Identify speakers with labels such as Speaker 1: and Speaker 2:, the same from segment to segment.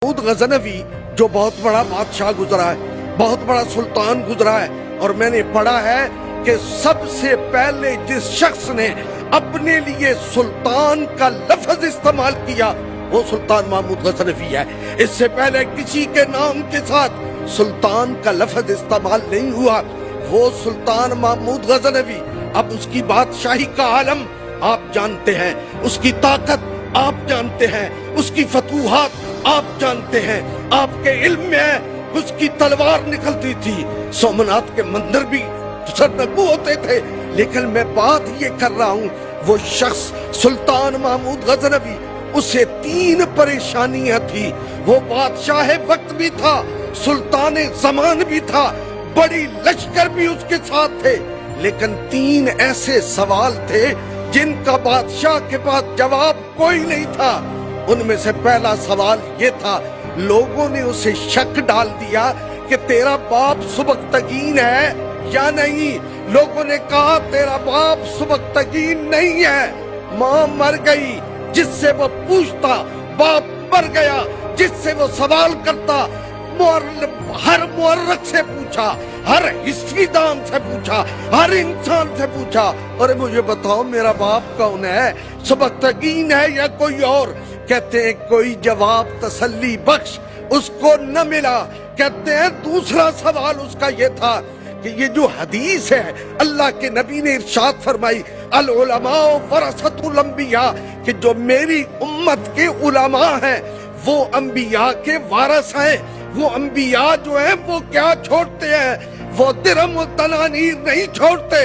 Speaker 1: محمود غزنوی جو بہت بڑا بادشاہ گزرا ہے، بہت بڑا سلطان گزرا ہے، اور میں نے پڑھا ہے کہ سب سے پہلے جس شخص نے اپنے لیے سلطان کا لفظ استعمال کیا وہ سلطان محمود غزنوی ہے۔ اس سے پہلے کسی کے نام کے ساتھ سلطان کا لفظ استعمال نہیں ہوا۔ وہ سلطان محمود غزنوی، اب اس کی بادشاہی کا عالم آپ جانتے ہیں، اس کی طاقت آپ جانتے ہیں، اس کی فتوحات آپ جانتے ہیں، آپ کے علم میں ہے اس کی تلوار نکلتی تھی، سومنات کے مندر بھی سرنگو ہوتے تھے۔ لیکن میں بات یہ کر رہا ہوں، وہ شخص سلطان محمود غزنوی، اسے 3 پریشانیاں تھی۔ وہ بادشاہ وقت بھی تھا، سلطان زمان بھی تھا، بڑی لشکر بھی اس کے ساتھ تھے، لیکن 3 ایسے سوال تھے جن کا بادشاہ کے پاس جواب کوئی نہیں تھا۔ ان میں سے پہلا سوال یہ تھا، لوگوں نے اسے شک ڈال دیا کہ تیرا باپ سبکتگین ہے یا نہیں۔ لوگوں نے کہا تیرا باپ سبکتگین نہیں ہے، ماں مر گئی، جس سے وہ پوچھتا باپ مر گیا، جس سے وہ سوال کرتا ہر مورخ سے پوچھا، ہر ہسٹری دان سے پوچھا، ہر انسان سے پوچھا، اور مجھے بتاؤ میرا باپ کون ہے، سبکتگین ہے یا کوئی اور؟ کہتے ہیں کوئی جواب تسلی بخش اس کو نہ ملا۔ کہتے ہیں دوسرا سوال اس کا یہ تھا کہ یہ جو حدیث ہے اللہ کے نبی نے ارشاد فرمائی العلماء ورثۃ الانبیاء، کہ جو میری امت کے علماء ہیں وہ انبیاء کے وارث ہیں۔ وہ انبیاء جو ہیں وہ کیا چھوڑتے ہیں؟ وہ درہم و دنانیر نہیں چھوڑتے،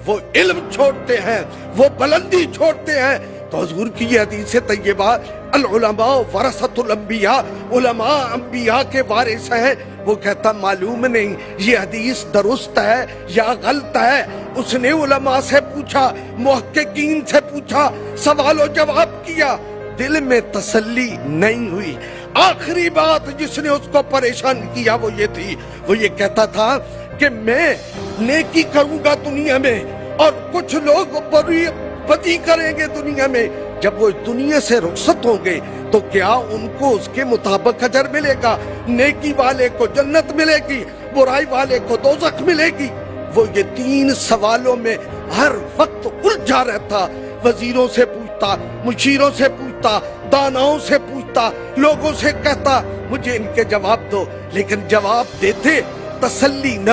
Speaker 1: وہ علم چھوڑتے ہیں، وہ بلندی چھوڑتے ہیں۔ تو حضور کی یہ حدیث طیبہ العلماء ورثۃ الانبیاء، علماء انبیاء کے وارث ہیں، وہ کہتا معلوم نہیں یہ حدیث درست ہے یا غلط ہے۔ اس نے علماء سے پوچھا، محققین سے پوچھا، سوال و جواب کیا، دل میں تسلی نہیں ہوئی۔ آخری بات جس نے اس کو پریشان کیا وہ یہ تھی، وہ یہ کہتا تھا کہ میں نیکی کروں گا دنیا میں اور کچھ لوگ بدی کریں گے دنیا میں، جب وہ دنیا سے رخصت ہوں گے تو کیا ان کو اس کے مطابق اجر ملے گا؟ نیکی والے کو جنت ملے گی، برائی والے کو دوزخ ملے گی؟ وہ یہ 3 سوالوں میں ہر وقت الجھا رہتا، وزیروں سے پوچھتا، مشیروں سے پوچھتا، داناؤں سے پوچھتا، لوگوں سے کہتا مجھے ان کے جواب دو، لیکن جواب دیتے تسلی نہ۔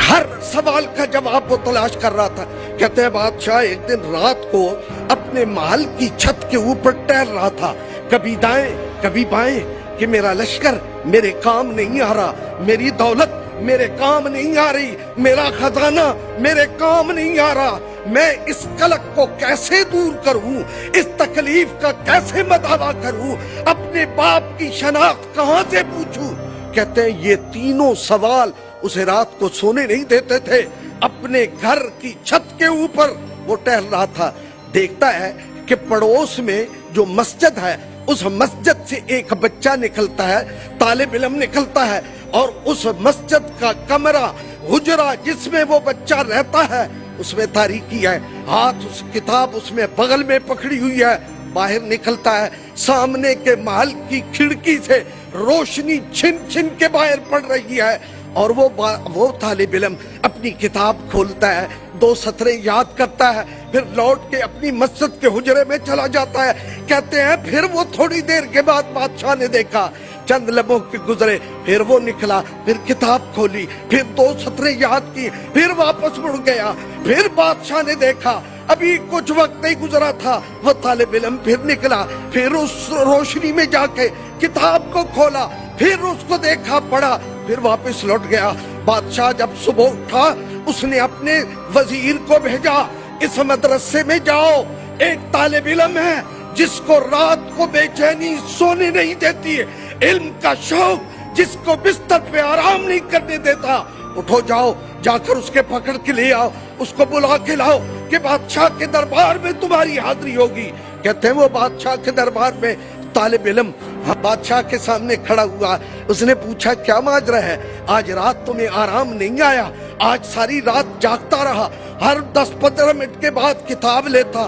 Speaker 1: ہر سوال کا جواب وہ تلاش کر رہا تھا۔ کہتے ہیں بادشاہ ایک دن رات کو اپنے محل کی چھت کے اوپر ٹہل رہا تھا، کبھی دائیں کبھی بائیں، کہ میرا لشکر میرے کام نہیں آ رہا، میری دولت میرے کام نہیں آ رہی، میرا خزانہ میرے کام نہیں آ رہا، میں اس قلق کو کیسے دور کروں، اس تکلیف کا کیسے مداوع کروں، اپنے باپ کی شناخت کہاں سے پوچھوں؟ کہتے ہیں یہ 3 سوال اسے رات کو سونے نہیں دیتے تھے۔ اپنے گھر کی چھت کے اوپر وہ ٹہل رہا تھا، دیکھتا ہے کہ پڑوس میں جو مسجد ہے اس مسجد سے ایک بچہ نکلتا ہے، طالب علم نکلتا ہے، اور اس مسجد کا کمرہ حجرہ جس میں وہ بچہ رہتا ہے اس میں تاریکی ہے، ہاتھ اس کتاب اس میں بغل میں پکڑی ہوئی ہے، باہر نکلتا ہے، سامنے کے محل کی کھڑکی سے روشنی چھن چھن کے باہر پڑ رہی ہے، اور وہ طالب علم اپنی کتاب کھولتا ہے، 2 سطریں یاد کرتا ہے، پھر لوٹ کے اپنی مسجد کے حجرے میں چلا جاتا ہے۔ کہتے ہیں پھر وہ تھوڑی دیر کے بعد بادشاہ نے دیکھا، چند لمحوں کے گزرے، پھر وہ نکلا، پھر کتاب کھولی، پھر 2 سطریں یاد کی، پھر واپس مڑ گیا، پھر بادشاہ نے دیکھا، ابھی کچھ وقت نہیں گزرا تھا، وہ طالب علم پھر نکلا، پھر اس روشنی میں جا کے کتاب کو کھولا، پھر اس کو دیکھا پڑھا، پھر واپس لوٹ گیا۔ بادشاہ جب صبح اٹھا اس نے اپنے وزیر کو بھیجا، اس مدرسے میں جاؤ، ایک طالب علم ہے جس کو رات کو بے چینی سونے نہیں دیتی ہے، علم کا شوق جس کو بستر پہ آرام نہیں کرنے دیتا، اٹھو جاؤ، جا کر اس کے پکڑ کے لے آؤ، اس کو بلا کے لاؤ کہ بادشاہ کے دربار میں تمہاری حاضری ہوگی۔ کہتے ہیں وہ بادشاہ کے دربار میں طالب علم بادشاہ کے سامنے کھڑا ہوا، اس نے پوچھا کیا ماجرا ہے، آج رات تمہیں آرام نہیں آیا؟ آج ساری رات جاگتا رہا، ہر 10-15 منٹ کے بعد کتاب لیتا